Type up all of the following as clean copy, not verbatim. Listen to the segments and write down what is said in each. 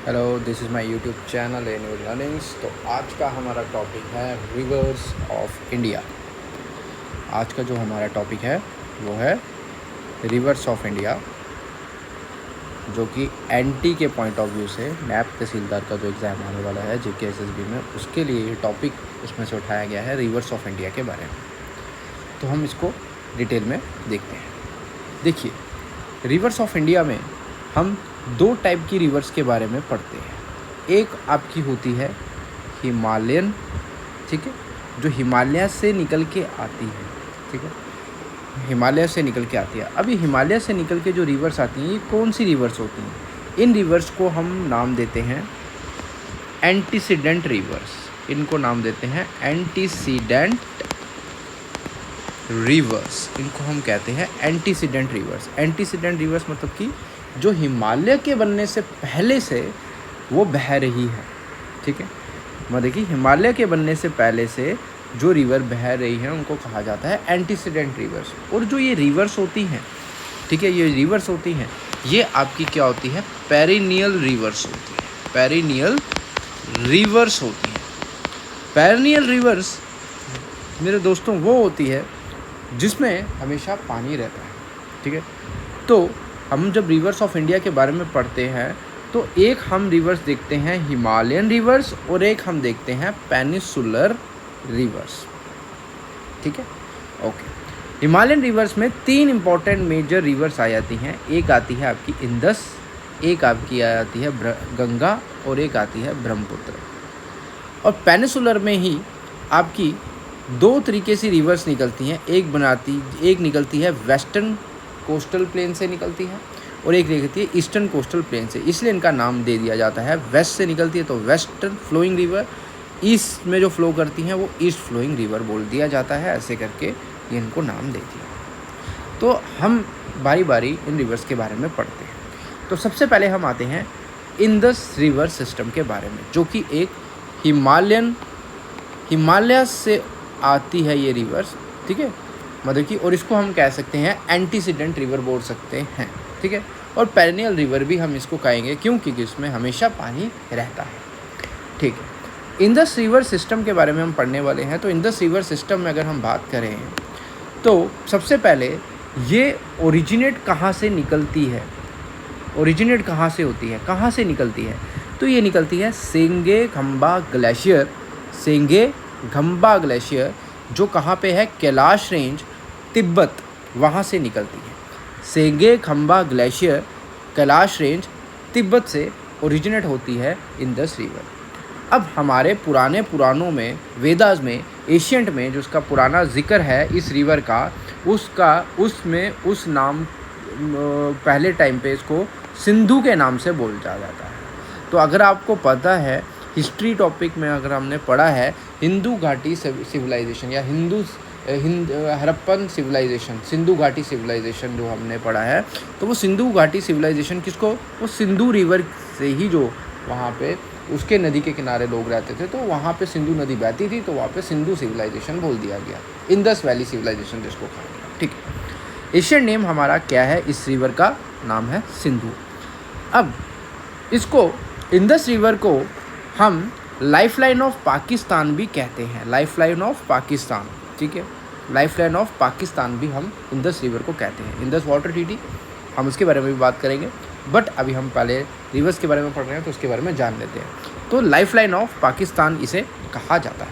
Hello, this is my YouTube channel N Learnings. तो आज का हमारा टॉपिक है रिवर्स ऑफ इंडिया। आज का जो हमारा टॉपिक है वो है रिवर्स ऑफ इंडिया, जो कि एनटी के पॉइंट ऑफ व्यू से नैब तहसीलदार का जो एग्ज़ाम आने वाला है जेके एसएसबी में, उसके लिए ये टॉपिक इसमें से उठाया गया है रिवर्स ऑफ इंडिया के बारे में। तो हम इसको डिटेल में देखते हैं। देखिए, रिवर्स ऑफ इंडिया में हम दो टाइप की रिवर्स के बारे में पढ़ते हैं। एक आपकी होती है हिमालयन, ठीक है, जो हिमालय से निकल के आती है, ठीक है, हिमालय से निकल के आती है। अभी हिमालय से निकल के जो रिवर्स आती हैं, ये कौन सी रिवर्स होती हैं? इन रिवर्स को हम नाम देते हैं एंटीसीडेंट रिवर्स। इनको नाम देते हैं एंटीसीडेंट रिवर्स। इनको हम कहते हैं एंटीसीडेंट रिवर्स। एंटीसीडेंट रिवर्स मतलब कि जो हिमालय के बनने से पहले से वो बह रही है, ठीक है। मतलब देखिए, हिमालय के बनने से पहले से जो रिवर बह रही है उनको कहा जाता है एंटीसीडेंट रिवर्स। और जो ये रिवर्स होती हैं, ठीक है, ये रिवर्स होती हैं, ये आपकी क्या होती है? पेरिनियल रिवर्स होती है। पेरिनियल रिवर्स होती हैं। पेरिनियल रिवर्स मेरे दोस्तों वो होती है जिसमें हमेशा पानी रहता है, ठीक है। तो हम जब रिवर्स ऑफ इंडिया के बारे में पढ़ते हैं तो एक हम रिवर्स देखते हैं हिमालयन रिवर्स और एक हम देखते हैं पेनिसुलर रिवर्स, ठीक है। ओके, हिमालयन रिवर्स में तीन इंपॉर्टेंट मेजर रिवर्स आ जाती हैं। एक आती है आपकी इंदस, एक आपकी आ जाती है गंगा और एक आती है ब्रह्मपुत्र। और पेनिसुलर में ही आपकी दो तरीके से रिवर्स निकलती हैं। एक निकलती है वेस्टर्न कोस्टल प्लेन से निकलती है और एक निकलती है ईस्टर्न कोस्टल प्लेन से, इसलिए इनका नाम दे दिया जाता है। वेस्ट से निकलती है तो वेस्टर्न फ्लोइंग रिवर, ईस्ट में जो फ्लो करती हैं वो ईस्ट फ्लोइंग रिवर बोल दिया जाता है। ऐसे करके ये इनको नाम दे दिया। तो हम बारी बारी इन रिवर्स के बारे में पढ़ते हैं। तो सबसे पहले हम आते हैं इंदस रिवर सिस्टम के बारे में, जो कि एक हिमालय से आती है ये रिवर्स, ठीक है, मतलब कि, और इसको हम कह सकते हैं एंटीसीडेंट रिवर बोल सकते हैं, ठीक है। और पेरिनियल रिवर भी हम इसको कहेंगे क्योंकि इसमें हमेशा पानी रहता है, ठीक है। इंदस रिवर सिस्टम के बारे में हम पढ़ने वाले हैं। तो इंदस रिवर सिस्टम में अगर हम बात करें तो सबसे पहले ये ओरिजिनेट कहाँ से निकलती है, ओरिजिनेट कहाँ से होती है, कहाँ से निकलती है? तो ये निकलती है सेंगे खंबा ग्लेशियर। सेंगे खंबा ग्लेशियर जो कहाँ पे है? कैलाश रेंज, तिब्बत, वहाँ से निकलती है। सेंगे खंबा ग्लेशियर कैलाश रेंज तिब्बत से ओरिजिनेट होती है इंदस रिवर। अब हमारे पुराने पुराणों में, वेदास में, एशियंट में जो उसका पुराना जिक्र है इस रिवर का, उसमें उस नाम पहले टाइम पे इसको सिंधु के नाम से बोला जाता है। तो अगर आपको पता है, हिस्ट्री टॉपिक में अगर हमने पढ़ा है हिंदू घाटी सिविलाइजेशन या हड़प्पन सिविलाइजेशन, सिंधु घाटी सिविलाइजेशन जो हमने पढ़ा है, तो वो सिंधु घाटी सिविलाइजेशन किसको? वो सिंधु रिवर से ही, जो वहाँ पे उसके नदी के किनारे लोग रहते थे, तो वहाँ पे सिंधु नदी बहती थी, तो वहाँ पे सिंधु सिविलाइजेशन बोल दिया गया, इंदस वैली सिविलाइजेशन जिसको कहा गया, ठीक है। एशियन नेम हमारा क्या है? इस रिवर का नाम है सिंधु। अब इसको, इंदस रिवर को हम लाइफलाइन ऑफ पाकिस्तान भी कहते हैं। लाइफलाइन ऑफ पाकिस्तान, ठीक है, लाइफलाइन ऑफ पाकिस्तान भी हम इंदस रिवर को कहते हैं। इंदस वाटर ट्रीटी, हम उसके बारे में भी बात करेंगे, बट अभी हम पहले रिवर्स के बारे में पढ़ रहे हैं तो उसके बारे में जान लेते हैं। तो लाइफलाइन ऑफ पाकिस्तान इसे कहा जाता है।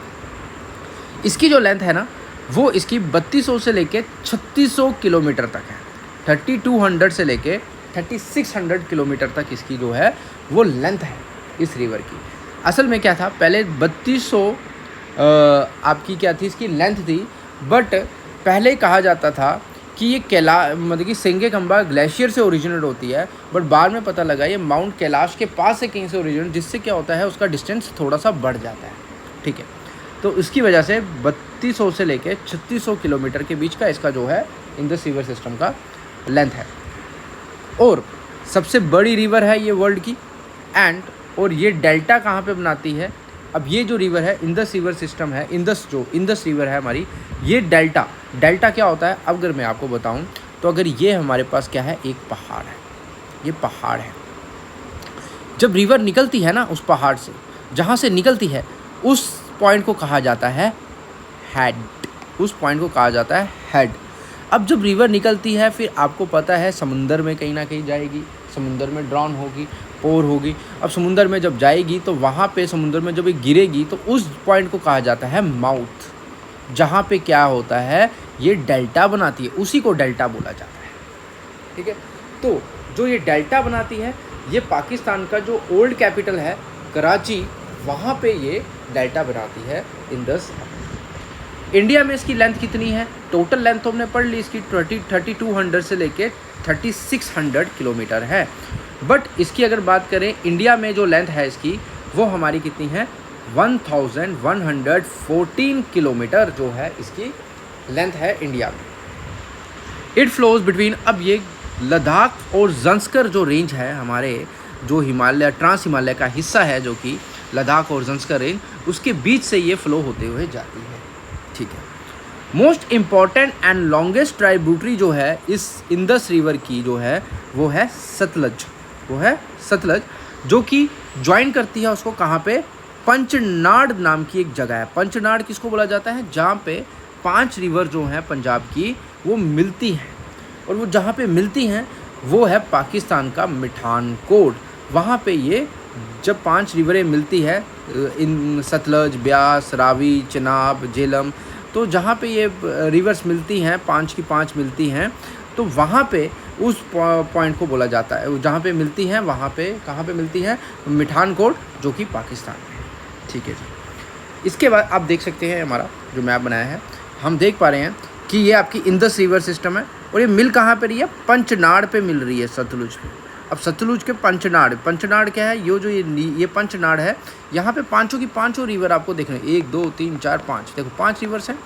इसकी जो लेंथ है ना, वो इसकी 3200 से लेके 3600 किलोमीटर तक है। 3200 से लेके 3600 किलोमीटर तक इसकी जो है वो लेंथ है इस रिवर की। असल में क्या था, पहले 3200 आपकी क्या थी, इसकी लेंथ थी, बट पहले कहा जाता था कि ये मतलब कि सेंगे खंबा ग्लेशियर से ओरिजिनेट होती है, बट बाद में पता लगा ये माउंट कैलाश के पास से कहीं से ओरिजिनेट, जिससे क्या होता है उसका डिस्टेंस थोड़ा सा बढ़ जाता है, ठीक है। तो इसकी वजह से 3200 से लेके 3600 किलोमीटर के बीच का इसका जो है इंदस रिवर सिस्टम का लेंथ है। और सबसे बड़ी रिवर है ये वर्ल्ड की, और ये डेल्टा कहाँ पे बनाती है? अब ये जो रिवर है, इंदस रिवर सिस्टम है, इंदस रिवर है हमारी, ये डेल्टा क्या होता है? अब अगर मैं आपको बताऊं तो अगर ये हमारे पास क्या है, एक पहाड़ है, ये पहाड़ है, जब रिवर निकलती है ना उस पहाड़ से, जहाँ से निकलती है, उस पॉइंट को कहा जाता है हेड। उस पॉइंट को कहा जाता है हेड। अब जब रिवर निकलती है फिर आपको पता है समुंदर में कहीं ना कहीं जाएगी, समुंदर में ड्रॉन होगी, पोर होगी। अब समुंदर में जब जाएगी तो वहाँ पे समुंदर में जब ये गिरेगी तो उस पॉइंट को कहा जाता है माउथ, जहाँ पे क्या होता है, ये डेल्टा बनाती है, उसी को डेल्टा बोला जाता है। ठीक है, तो जो ये डेल्टा बनाती है, ये पाकिस्तान का जो ओल्ड कैपिटल है कराची, वहाँ पे ये डेल्टा बनाती है इंडस। इंडिया में इसकी लेंथ कितनी है? टोटल लेंथ तो हमने पढ़ ली इसकी 3200 से लेके 3600 किलोमीटर है। बट इसकी अगर बात करें इंडिया में जो लेंथ है इसकी, वो हमारी कितनी है? 1114 किलोमीटर जो है इसकी लेंथ है इंडिया में। इट फ्लोज बिटवीन, अब ये लद्दाख और ज़ंस्कर जो रेंज है हमारे, जो हिमालय ट्रांस हिमालय का हिस्सा है, जो कि लद्दाख और ज़ंस्कर रेंज, उसके बीच से ये फ़्लो होते हुए जाती है। ठीक है, most important and longest tributary जो है इस इंडस रिवर की जो है वो है सतलज। वो है सतलज, जो कि ज्वाइन करती है उसको कहाँ पे? पंचनाड़ नाम की एक जगह है। पंचनाड़ किसको बोला जाता है? जहाँ पे 5 रिवर जो हैं पंजाब की वो मिलती हैं, और वो जहाँ पे मिलती हैं वो है पाकिस्तान का मिठानकोट। वहाँ पे ये जब 5 रिवरें मिलती है, इन सतलज, ब्यास, रावी, चनाब, झेलम, तो जहाँ पे ये रिवर्स मिलती हैं, 5 की 5 मिलती हैं, तो वहाँ पे उस पॉइंट को बोला जाता है, जहाँ पे मिलती हैं वहाँ पे कहाँ पे मिलती है? मिठानकोट, जो कि पाकिस्तान में। ठीक है जी। इसके बाद आप देख सकते हैं हमारा जो मैप बनाया है, हम देख पा रहे हैं कि ये आपकी इंडस रिवर सिस्टम है, और ये मिल कहाँ पे रही है? पंचनाड़ पे मिल रही है, सतलुज पे। अब सतलुज के पंचनाड़, पंचनाड़ क्या है? ये पंचनाड़ है, यहाँ पे 5 की 5 रिवर आपको देख रहे हैं, 1 2 3 4 5, देखो 5 रिवर्स हैं,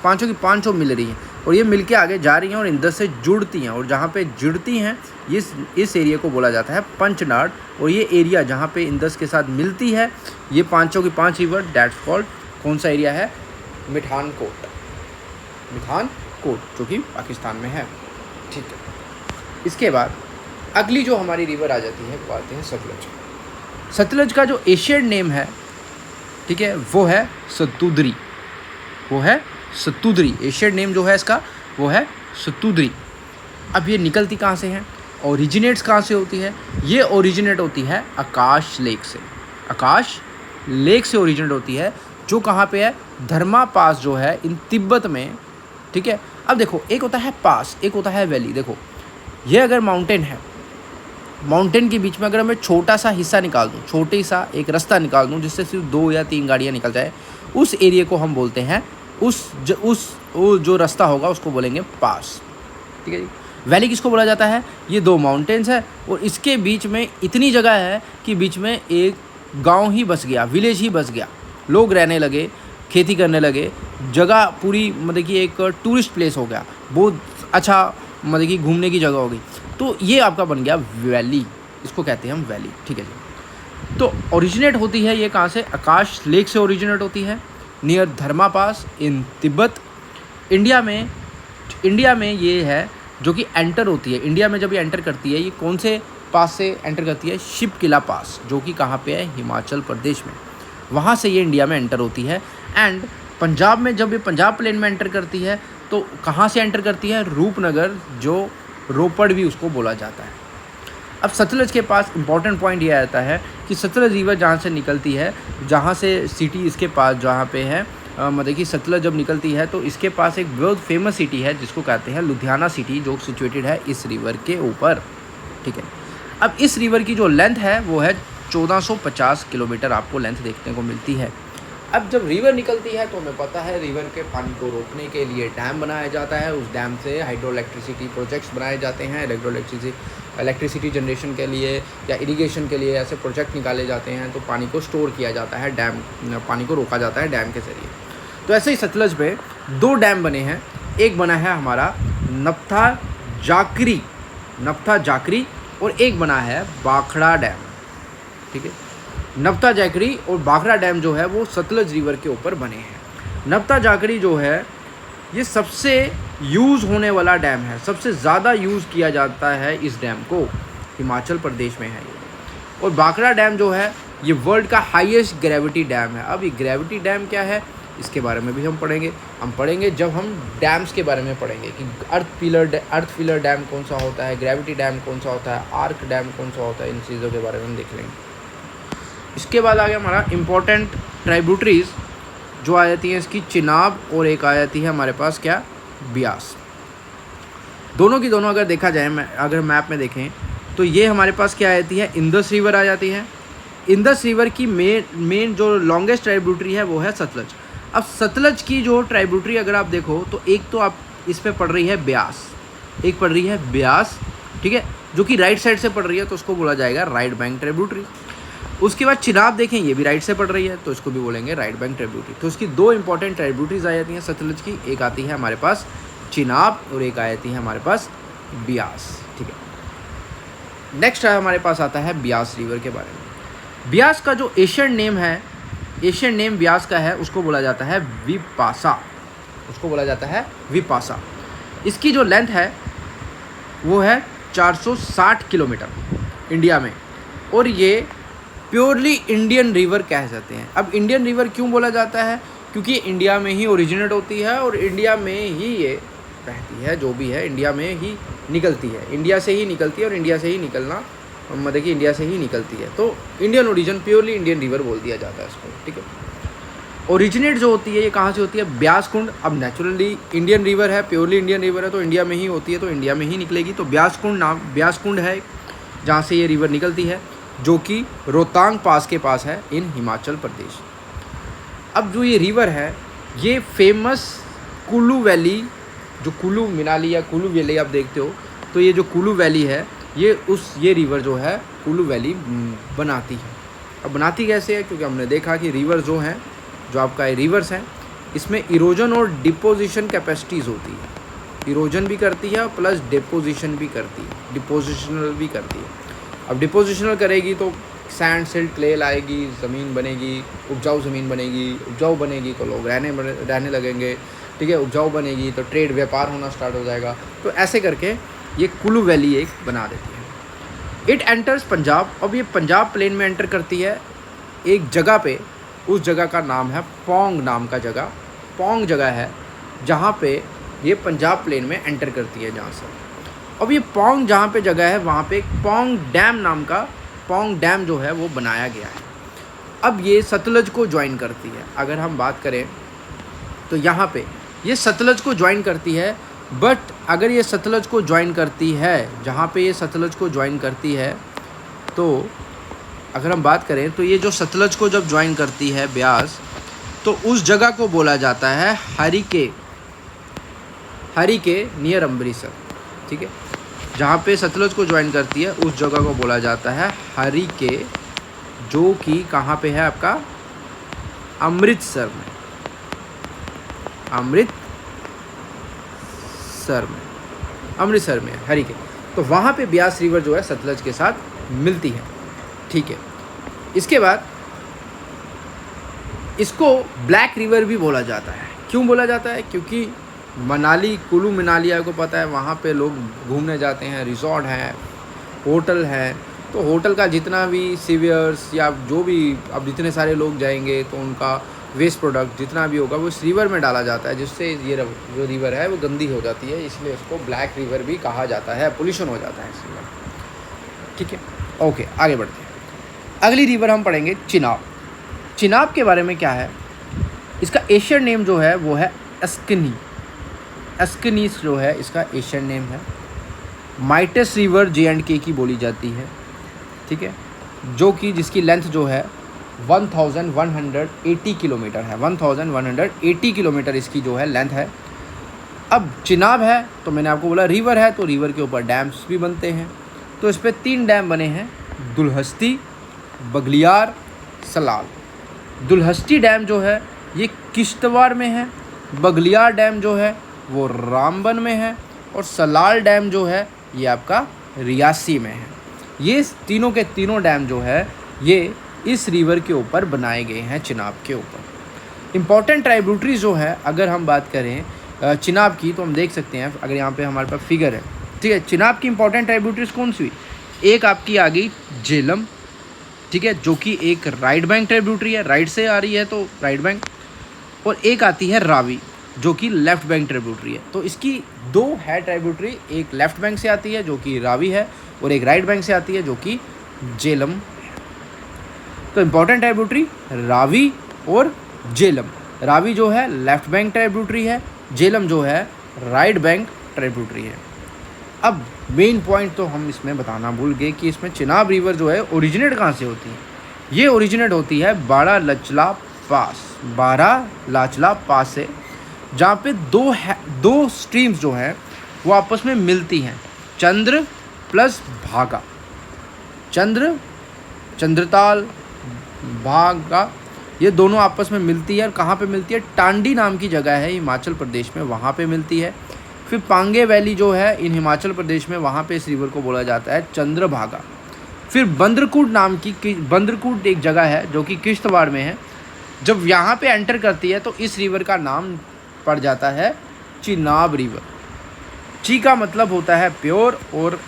5 की 5 मिल रही हैं, और ये मिलके आगे जा रही हैं और इंडस से जुड़ती हैं, और जहाँ पे जुड़ती हैं इस एरिया को बोला जाता है पंचनाड़। और ये एरिया जहाँ पे इंडस के साथ मिलती है, ये 5 की 5 रिवर, दैट्स कॉल्ड, कौन सा एरिया है? मिठानकोट। मिठानकोट, जो कि पाकिस्तान में है। ठीक है, इसके बाद अगली जो हमारी रिवर आ जाती है वो आती है सतलज। सतलज का जो एशियन नेम है, ठीक है, वो है सतुद्री। वो है सतुद्री, एशियन नेम जो है इसका वो है सतुद्री। अब ये निकलती कहाँ से है? ओरिजिनेट्स कहाँ से होती है? ये ओरिजिनेट होती है आकाश लेक से। आकाश लेक से ओरिजिनेट होती है, जो कहाँ पे है? धर्मा पास जो है इन तिब्बत में। ठीक है, अब देखो, एक होता है पास, एक होता है वैली। देखो, ये अगर माउंटेन है, माउंटेन के बीच में अगर मैं छोटा सा हिस्सा निकाल दूँ, छोटे सा एक रास्ता निकाल दूँ जिससे सिर्फ 2 या 3 गाड़ियाँ निकल जाए, उस एरिया को हम बोलते हैं, वो जो रास्ता होगा उसको बोलेंगे पास। ठीक है जी। वैली किसको बोला जाता है? ये 2 माउंटेन्स है, और इसके बीच में इतनी जगह है कि बीच में एक गांव ही बस गया, विलेज ही बस गया, लोग रहने लगे, खेती करने लगे, जगह पूरी मतलब कि एक टूरिस्ट प्लेस हो गया, बहुत अच्छा मतलब कि घूमने की जगह हो गई। तो ये आपका बन गया वैली, इसको कहते हैं हम वैली। ठीक है जी। तो ओरिजिनेट होती है ये कहाँ से? आकाश लेक से ओरिजिनेट होती है, नियर धर्मा पास इन तिब्बत। इंडिया में ये है जो कि एंटर होती है, इंडिया में जब ये एंटर करती है, ये कौन से पास से एंटर करती है? शिप किला पास, जो कि कहाँ पे है? हिमाचल प्रदेश में। वहाँ से ये इंडिया में एंटर होती है। एंड पंजाब में जब ये पंजाब प्लेन में एंटर करती है, तो कहाँ से एंटर करती है? रूपनगर, जो रोपड़ भी उसको बोला जाता है। अब सतलज के पास इंपॉर्टेंट पॉइंट ये आता है कि सतलज रिवर जहाँ से निकलती है, जहाँ से सिटी इसके पास जहाँ पे है, मतलब कि सतलज जब निकलती है तो इसके पास एक बहुत फेमस सिटी है जिसको कहते हैं लुधियाना सिटी, जो सिचुएटेड है इस रिवर के ऊपर। ठीक है, अब इस रिवर की जो लेंथ है वो है 1450 किलोमीटर आपको लेंथ देखने को मिलती है। अब जब रिवर निकलती है तो हमें पता है रिवर के पानी को रोकने के लिए डैम बनाया जाता है, उस डैम से हाइड्रो इलेक्ट्रिसिटी प्रोजेक्ट्स बनाए जाते हैं, इलेक्ट्रिसिटी जनरेशन के लिए या इरिगेशन के लिए ऐसे प्रोजेक्ट निकाले जाते हैं, तो पानी को स्टोर किया जाता है, डैम पानी को रोका जाता है डैम के ज़रिए। तो ऐसे ही सतलज पे 2 डैम बने हैं, एक बना है हमारा नफ्था जाकरी और एक बना है बाखड़ा डैम। ठीक है, नफ्था जाकरी और बाखड़ा डैम जो है वो सतलज रिवर के ऊपर बने हैं। नफ्था जाकरी जो है ये सबसे यूज़ होने वाला डैम है, सबसे ज़्यादा यूज़ किया जाता है इस डैम को, हिमाचल प्रदेश में है ये। और भाखड़ा डैम जो है ये वर्ल्ड का हाईएस्ट ग्रेविटी डैम है। अब ये ग्रेविटी डैम क्या है इसके बारे में भी हम पढ़ेंगे जब हम डैम्स के बारे में पढ़ेंगे कि अर्थ पिलर डैम कौन सा होता है, ग्रेविटी डैम कौन सा होता है, आर्क डैम कौन सा होता है, इन चीज़ों के बारे में हम देख लेंगे। इसके बाद आ गया हमारा इम्पोर्टेंट ट्राइब्यूटरीज जो आ जाती हैं इसकी चिनाब, और एक आ जाती है हमारे पास क्या, ब्यास। दोनों की दोनों अगर देखा जाए, अगर मैप में देखें तो ये हमारे पास क्या आ जाती है, इंदस रिवर आ जाती है। इंदस रिवर की मेन जो लॉन्गेस्ट ट्राइब्यूटरी है वो है सतलज। अब सतलज की जो ट्राइब्यूटरी अगर आप देखो तो एक तो आप इस पे पड़ रही है ब्यास, एक पड़ रही है ब्यास, ठीक है, जो कि राइट साइड से पड़ रही है तो उसको बोला जाएगा राइट बैंक ट्राइब्यूटरी। उसके बाद चिनाब देखें, ये भी राइट से पड़ रही है तो इसको भी बोलेंगे राइट बैंक ट्राइब्यूटरी। तो उसकी दो इंपॉर्टेंट ट्राइब्यूटरीज आ जाती हैं सतलज की, एक आती है हमारे पास चिनाब और एक आ जाती है हमारे पास ब्यास, ठीक है। नेक्स्ट है हमारे पास आता है ब्यास रिवर के बारे में। ब्यास का जो एशियन नेम है, एशियन नेम ब्यास का है, उसको बोला जाता है विपासा, उसको बोला जाता है विपासा। इसकी जो लेंथ है वो है 460 किलोमीटर इंडिया में, और ये प्योरली इंडियन रिवर कह जाते हैं। अब इंडियन रिवर क्यों बोला जाता है, क्योंकि इंडिया में ही ओरिजिनेट होती है और इंडिया में ही ये बहती है, जो भी है इंडिया में ही निकलती है, इंडिया से ही निकलती है, और इंडिया से ही निकलना मतलब कि इंडिया से ही निकलती है, तो Indian origin, purely Indian river बोल दिया जाता है इसको, ठीक है। ओरिजिनेट जो होती है ये कहाँ से होती है, ब्यास कुंड। अब नेचुरली इंडियन रिवर है, प्योरली इंडियन रिवर है, तो इंडिया में ही होती है, तो इंडिया में ही निकलेगी। तो ब्यास कुंड है जहाँ से ये रिवर निकलती है, जो कि रोहतांग पास के पास है इन हिमाचल प्रदेश। अब जो ये रिवर है ये फेमस कुल्लू वैली, जो कुल्लू मनाली या कुल्लू वैली आप देखते हो, तो ये जो कुल्लू वैली है ये रिवर जो है कुल्लू वैली बनाती है। अब बनाती कैसे है, क्योंकि हमने देखा कि रिवर जो हैं, जो आपका रिवर्स हैं, इसमें इरोजन और डिपोजिशन कैपेसिटीज़ होती है। इरोजन भी करती है और प्लस डिपोजिशन भी करती है, डिपोजिशनल भी करती है। अब डिपोजिशनल करेगी तो सैंड सिल्ट क्ले लाएगी, ज़मीन बनेगी, उपजाऊ ज़मीन बनेगी, उपजाऊ बनेगी तो लोग रहने लगेंगे, ठीक है। उपजाऊ बनेगी तो ट्रेड व्यापार होना स्टार्ट हो जाएगा। तो ऐसे करके ये कुल्लू वैली एक बना देती है। It enters Punjab. अब ये पंजाब प्लेन में एंटर करती है एक जगह पे, उस जगह का नाम है पौंग नाम का जगह। पौंग जगह है जहाँ पे ये पंजाब प्लेन में एंटर करती है जहाँ से। अब ये पौंग जहाँ पे जगह है वहाँ पे एक पौंग डैम नाम का, पौंग डैम जो है वो बनाया गया है। अब ये सतलज को ज्वाइन करती है। अगर हम बात करें तो यहाँ पे ये सतलज को ज्वाइन करती है, बट अगर ये सतलज को ज्वाइन करती है, जहाँ पे ये सतलज को ज्वाइन करती है, तो अगर हम बात करें तो ये जो सतलज को जब ज्वाइन करती है ब्यास, तो उस जगह को बोला जाता है हरिके नियर अमृतसर, ठीक है। जहाँ पे सतलज को ज्वाइन करती है उस जगह को बोला जाता है हरिके, जो कि कहाँ पे है आपका, अमृतसर में, अमृतसर में हरिके। तो वहाँ पे ब्यास रिवर जो है सतलज के साथ मिलती है, ठीक है। इसके बाद इसको ब्लैक रिवर भी बोला जाता है। क्यों बोला जाता है, क्योंकि मनाली, कुल्लू मनाली आपको पता है, वहाँ पे लोग घूमने जाते हैं, रिजॉर्ट हैं, होटल हैं, तो होटल का जितना भी सीवियर्स या जो भी अब जितने सारे लोग जाएंगे तो उनका वेस्ट प्रोडक्ट जितना भी होगा वो इस रिवर में डाला जाता है, जिससे ये जो रिवर है वो गंदी हो जाती है, इसलिए उसको ब्लैक रिवर भी कहा जाता है, पोल्यूशन हो जाता है इस रिवर, ठीक है। ओके, आगे बढ़ते हैं। अगली रिवर हम पढ़ेंगे चिनाब। चिनाब के बारे में क्या है, इसका एशियन नेम जो है वो है अस्कनी। अस्कनीस जो है इसका एशियन नेम है। माइटस रिवर J&K की बोली जाती है, ठीक है, जो कि जिसकी लेंथ जो है 1180 किलोमीटर है। 1180 किलोमीटर इसकी जो है लेंथ है। अब चिनाब है तो मैंने आपको बोला रिवर है, तो रिवर के ऊपर डैम्स भी बनते हैं। तो इस पर 3 डैम बने हैं, दुलहस्ती, बगलियार, सलाल। दुलहस्ती डैम जो है ये किश्तवाड़ में है, बगलियार डैम जो है वो रामबन में है, और सलाल डैम जो है ये आपका रियासी में है। ये तीनों के तीनों डैम जो है ये इस रिवर के ऊपर बनाए गए हैं, चिनाब के ऊपर। इम्पॉर्टेंट ट्राइब्यूटरीज जो है अगर हम बात करें चिनाब की, तो हम देख सकते हैं, अगर यहाँ पे हमारे पास फिगर है, ठीक है। चिनाब की इंपॉर्टेंट ट्राइब्यूटरीज कौन सी हुई, एक आपकी आ गई झेलम, ठीक है, जो कि एक राइट बैंक ट्रिब्यूटरी है, राइट से आ रही है तो राइट बैंक, और एक आती है रावी जो कि लेफ्ट बैंक ट्रिब्यूटरी है। तो इसकी दो है ट्रिब्यूटरी, एक लेफ्ट बैंक से आती है जो कि रावी है, और एक राइट बैंक से आती है जो कि झेलम है। तो इंपॉर्टेंट ट्रिब्यूटरी रावी और झेलम। रावी जो है लेफ्ट बैंक ट्रिब्यूटरी है, झेलम जो है राइट बैंक ट्रिब्यूटरी है। अब मेन पॉइंट तो हम इसमें बताना भूल गए कि इसमें चिनाब रिवर जो है ओरिजिनेट कहाँ से होती है। ये ओरिजिनेट होती है बारालाचला पास से, जहाँ पे दो स्ट्रीम्स जो हैं वो आपस में मिलती हैं, चंद्र प्लस भागा। चंद्रताल भागा ये दोनों आपस में मिलती है। और कहाँ पे मिलती है? टांडी नाम की जगह है हिमाचल प्रदेश में, वहाँ पे मिलती है। फिर पांगे वैली जो है इन हिमाचल प्रदेश में, वहाँ पे इस रिवर को बोला जाता है चंद्रभागा। फिर बंदरकूट एक जगह है जो कि किश्तवाड़ में है। जब यहाँ पे एंटर करती है तो इस रिवर का नाम पड़ जाता है चिनाब रिवर। ची का मतलब होता है प्योर, और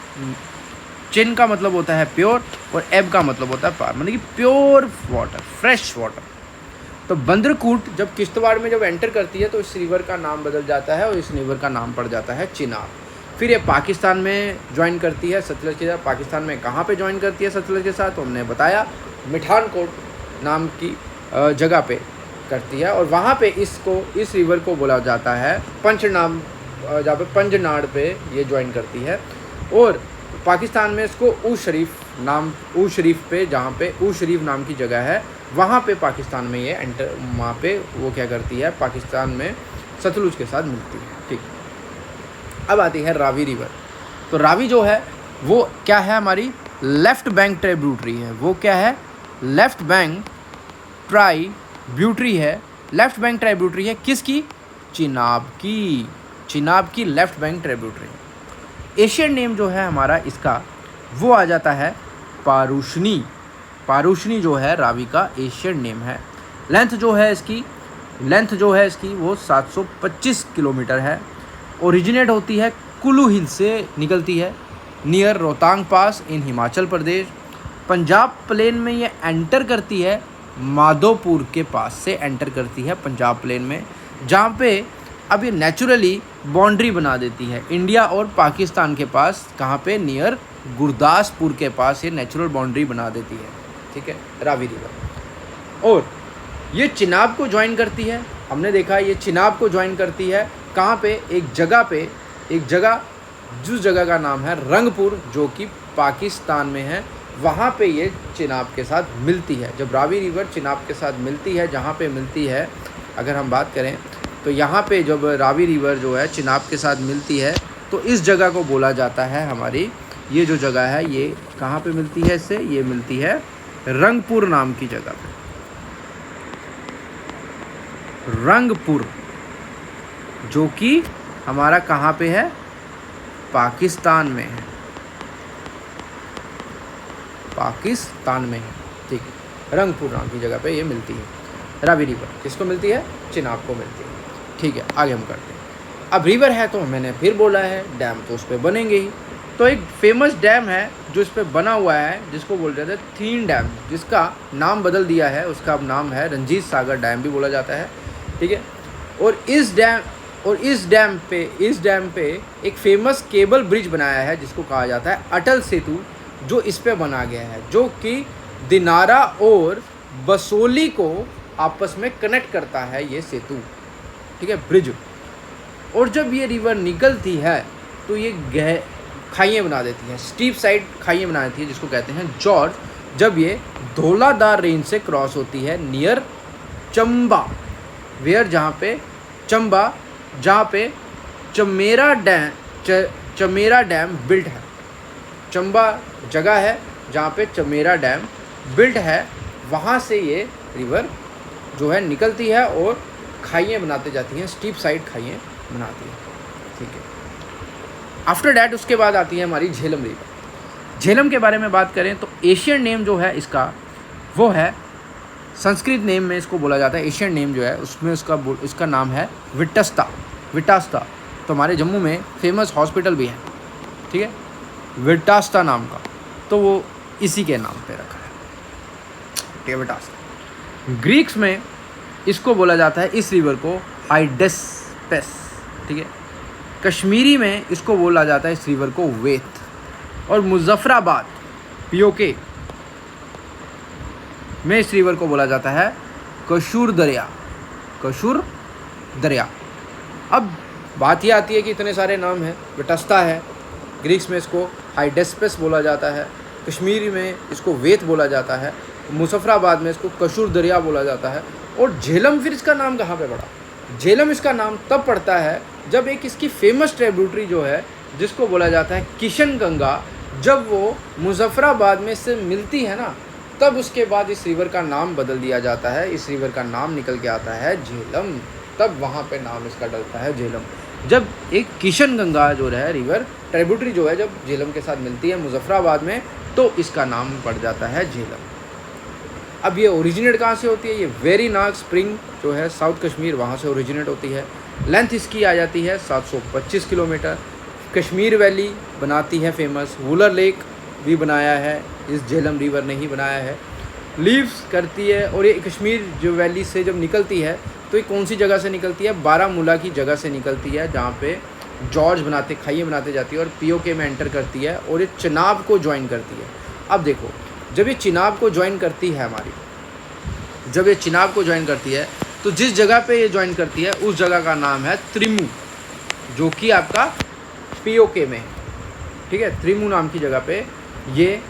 चिन का मतलब होता है प्योर, और एब का मतलब होता है पार, मतलब कि प्योर वाटर, फ्रेश वाटर। तो बंदरकूट जब किश्तवाड़ में जब एंटर करती है तो इस रिवर का नाम बदल जाता है और इस रिवर का नाम पड़ जाता है चिनाब। फिर ये पाकिस्तान में ज्वाइन करती है सतलज के साथ। पाकिस्तान में कहाँ पे ज्वाइन करती है सतलज के साथ? तो हमने बताया मिठानकोट नाम की जगह पे करती है, और वहाँ पे इस रिवर को बोला जाता है पंचनाम, जहाँ पे पंजनाड़ पे ये ज्वाइन करती है। और पाकिस्तान में इसको ऊ शरीफ पे, जहाँ पे ऊ शरीफ नाम की जगह है, वहाँ पे पाकिस्तान में ये वहाँ पे वो क्या करती है, पाकिस्तान में सतलुज के साथ मिलती है। ठीक, अब आती है रावी रिवर। तो रावी जो है वो क्या है, हमारी लेफ्ट बैंक ट्रिब्यूटरी है। वो क्या है? लेफ्ट बैंक ट्रिब्यूटरी है। लेफ्ट बैंक ट्रिब्यूटरी है किसकी? चिनाब की left bank tributary. Asian name जो है हमारा इसका वो आ जाता है पारूशनी जो है रावी का एशियन नेम है। लेंथ जो है इसकी वो 725 किलोमीटर है। ओरिजिनेट होती है कुल्लू हिल से, निकलती है नियर रोहतांग पास इन हिमाचल प्रदेश। पंजाब प्लेन में ये एंटर करती है, माधोपुर के पास से एंटर करती है पंजाब प्लेन में, जहाँ पे अब ये नेचुरली बाउंड्री बना देती है इंडिया और पाकिस्तान के पास। कहाँ पे? नियर गुरदासपुर के पास ये नेचुरल बाउंड्री बना देती है। ठीक है, रावी रिवर। और ये चिनाब को ज्वाइन करती है। हमने देखा ये चिनाब को ज्वाइन करती है कहाँ पे? एक जगह जिस जगह का नाम है रंगपुर, जो कि पाकिस्तान में है। वहाँ पे ये चिनाब के साथ मिलती है। जब रावी रिवर चिनाब के साथ मिलती है, जहाँ पे मिलती है, अगर हम बात करें तो यहाँ पे जब रावी रिवर जो है चिनाब के साथ मिलती है तो इस जगह को बोला जाता है, हमारी ये जो जगह है ये कहाँ पे मिलती है इससे? ये मिलती है रंगपुर नाम की जगह पे। रंगपुर जो कि हमारा कहाँ पे है? पाकिस्तान में है। ठीक है, रंगपुर नाम की जगह पे ये मिलती है रावी रिवर। किसको मिलती है? चिनाब को मिलती है। ठीक है, आगे हम करते हैं। अब रिवर है तो मैंने फिर बोला है डैम तो उस पर बनेंगे ही। तो एक फेमस डैम है जो इस पर बना हुआ है, जिसको बोल रहे थे थीन डैम, जिसका नाम बदल दिया है। उसका अब नाम है रंजीत सागर डैम भी बोला जाता है। ठीक है, और इस डैम पे एक फेमस केबल ब्रिज बनाया है जिसको कहा जाता है अटल सेतु, जो इस पे बना गया है, जो कि दिनारा और बसोली को आपस में कनेक्ट करता है ये सेतु। ठीक है, ब्रिज। और जब ये रिवर निकलती है तो ये खाइयाँ बना देती है, स्टीप साइड खाइयाँ बना देती है, जिसको कहते हैं जॉर्ज। जब ये धौलाधार रेंज से क्रॉस होती है नियर चंबा, जहाँ पे चमेरा डैम बिल्ट है। चंबा जगह है जहाँ पे चमेरा डैम बिल्ट है, वहाँ से ये रिवर जो है निकलती है और खाइयाँ बनाते जाती हैं, स्टीप साइड खाइयाँ बनाती है। ठीक है, आफ्टर डैट उसके बाद आती है हमारी झेलम रिवर। झेलम के बारे में बात करें तो एशियन नेम जो है इसका वो है, संस्कृत नेम में इसको बोला जाता है, एशियन नेम जो है उसमें इसका नाम है विटास्ता। तो हमारे जम्मू में फेमस हॉस्पिटल भी है, ठीक है, विटास्ता नाम का, तो वो इसी के नाम पे रखा है। सकती है वेटास्ता। ग्रीक्स में इसको बोला जाता है, इस रिवर को, हाइडेस्पेस, ठीक है। कश्मीरी में इसको बोला जाता है इस रिवर को वेत। और मुजफ्फराबाद पीओके में इस रिवर को बोला जाता है कशूर दरिया, कशूर दरिया। अब बात ये आती है कि इतने सारे नाम हैं, वेटास्ता है, ग्रीक्स में इसको हाइडेस्पेस बोला जाता है, कश्मीरी में इसको वेत बोला जाता है, मुजफ्फराबाद में इसको कशूर दरिया बोला जाता है। और झेलम फिर इसका नाम कहाँ पे पड़ा? झेलम इसका नाम तब पड़ता है जब एक इसकी फेमस ट्रिब्यूटरी जो है जिसको बोला जाता है किशन गंगा, जब वो मुजफ्फराबाद में से मिलती है ना, तब उसके बाद इस रिवर का नाम बदल दिया जाता है, इस रिवर का नाम निकल के आता है झेलम। तब वहाँ पे नाम इसका डलता है झेलम, जब एक किशन गंगा जो है रिवर ट्रिब्यूटरी जो है जब झेलम के साथ मिलती है मुजफ्फराबाद में, तो इसका नाम पड़ जाता है झेलम। अब ये ओरिजिनेट कहाँ से होती है? ये वेरीनाग स्प्रिंग जो है साउथ कश्मीर, वहाँ से ओरिजिनेट होती है। लेंथ इसकी आ जाती है 725 किलोमीटर। कश्मीर वैली बनाती है फेमस, वुलर लेक भी बनाया है इस झेलम रिवर ने ही बनाया है। लीव्स करती है, और ये कश्मीर जो वैली से जब निकलती है तो ये कौन सी जगह से निकलती है? बारामूला की जगह से निकलती है, जहाँ पे जॉर्ज बनाते खाइयाँ बनाते जाती है और पीओके में एंटर करती है और ये चिनाब को ज्वाइन करती है। अब देखो, जब ये चिनाब को ज्वाइन करती है जब ये चिनाब को ज्वाइन करती है तो जिस जगह पे ये ज्वाइन करती है उस जगह का नाम है त्रिमू, जो कि आपका पीओके में, ठीक है। त्रिमू नाम की जगह पे ये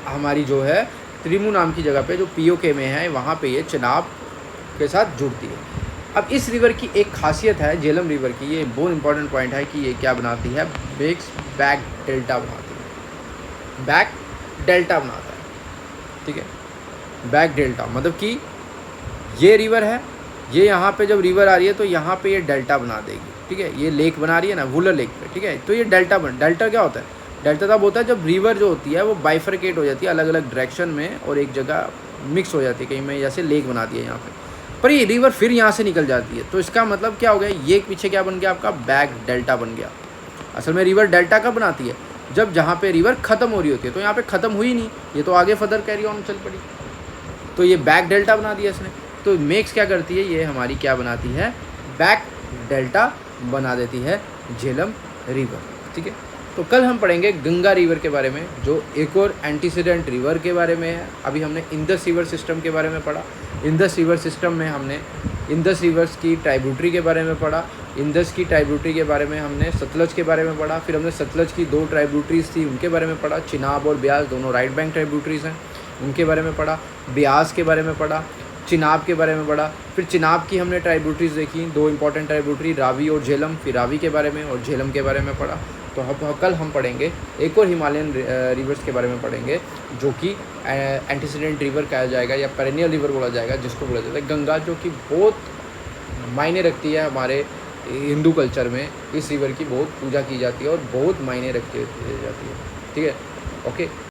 हमारी जो है त्रिमू नाम की जगह पे जो पीओके में है, वहाँ पे ये चिनाब के साथ जुड़ती है। अब इस रिवर की एक खासियत है झेलम रिवर की, ये बहुत इंपॉर्टेंट पॉइंट है कि ये क्या बनाती है? बैक डेल्टा बनाती है, बैक डेल्टा बनाता है, ठीक है। बैक डेल्टा मतलब कि ये रिवर है, ये यहाँ पे जब रिवर आ रही है तो यहाँ पे ये डेल्टा बना देगी, ठीक है। ये लेक बना रही है ना वुलर लेक पे, ठीक है, तो ये डेल्टा क्या होता है? डेल्टा तब होता है जब रिवर जो होती है वो बाइफरकेट हो जाती है अलग अलग डायरेक्शन में और एक जगह मिक्स हो जाती है, कहीं में जैसे लेक बनाती है यहाँ पर ये रिवर फिर यहाँ से निकल जाती है। तो इसका मतलब क्या हो गया? ये पीछे क्या बन गया आपका? बैक डेल्टा बन गया। असल में रिवर डेल्टा कब बनाती है? जब जहाँ पे रिवर ख़त्म हो रही होती है। तो यहाँ पे ख़त्म हुई नहीं, ये तो आगे फर्दर कैरी ऑन चल पड़ी, तो ये बैक डेल्टा बना दिया इसने। तो मेक्स क्या करती है? ये हमारी क्या बनाती है? बैक डेल्टा बना देती है झेलम रिवर, ठीक है। तो कल हम पढ़ेंगे गंगा रिवर के बारे में, जो एक और एंटीसीडेंट रिवर के बारे में है। अभी हमने इंदस रिवर सिस्टम के बारे में पढ़ा। इंदस रिवर सिस्टम में हमने इंदस रिवर्स की ट्राइब्यूटरी के बारे में पढ़ा। इंदस की ट्राइब्यूटरी के बारे में हमने सतलज के बारे में पढ़ा। फिर हमने सतलज की 2 ट्राइब्यूटरीज थी उनके बारे में पढ़ा। चिनाब और ब्यास दोनों राइट बैंक ट्राइब्यूटरीज हैं, उनके बारे में पढ़ा। ब्यास के बारे में पढ़ा, चिनाब के बारे में पढ़ा। फिर चिनाब की हमने ट्राइब्यूटरीज देखी, 2 इंपॉर्टेंट ट्राइब्यूटरी, रावी और झेलम। फिर रावी के बारे में और झेलम के बारे में पढ़ा। तो कल हम पढ़ेंगे एक और हिमालयन रिवर्स के बारे में पढ़ेंगे, जो कि एंटीसीडेंट रिवर कहा जाएगा या पेरेनियल रिवर बोला जाएगा, जिसको बोला जाता है गंगा, जो कि बहुत मायने रखती है हमारे हिंदू कल्चर में। इस रिवर की बहुत पूजा की जाती है और बहुत मायने रखती जाती है, ठीक है। ओके।